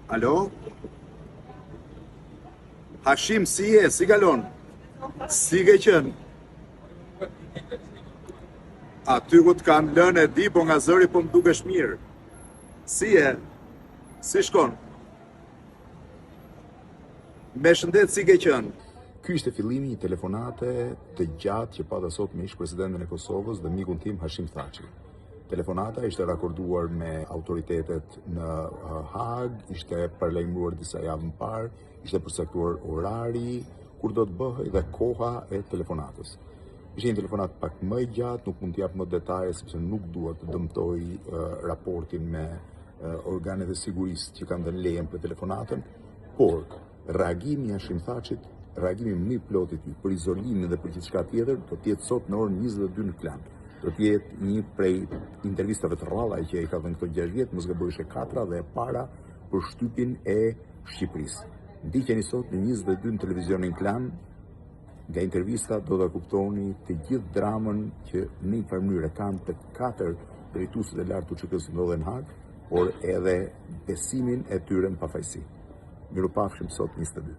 Alo? Hashim, si je? Si kalon? Si ke qenë? Aty ku të kanë lënë e di, po nga zëri po më dukesh mirë. Si je? Si shkon? Me shëndet, si ke qenë? Ky ishte fillimi një telefonate të gjatë që pata sot me ish presidentin e Kosovës dhe mikun tim Hashim Thaçi. Telefonata ishte rakorduar me autoritetet në Hag, ishte paralajmëruar disa javë më parë, ishte përcaktuar orari, kur do të bëhej dhe koha e telefonatës. Ishte një telefonat pak më i gjatë, nuk mund t'jap më detaje sepse nuk dua të dëmtoj raportin me organet e sigurisë që kanë dhënë lejen për telefonatën, por reagimi i Hashim Thaçit, reagimi më i plotit për izolimin dhe për gjithçka tjetër, do të jetë sot në orën 22 në Klan. Do të jetë një prej intervistave të rralla që i ka dhënë këto 6 vjet, mos gabojsh e 4 dhe e para për shtypin e Shqipërisë. Ndiqeni sot në 22 në televizionin Klan. Nga intervista do ta kuptoni të gjithë dramën që në një farë mënyrë kanë të 4 drejtuesit e lartë të UÇK-s që ndodhen në Hag, por edhe besimin e tyre në pafajësi. Mirupafshim sot 22.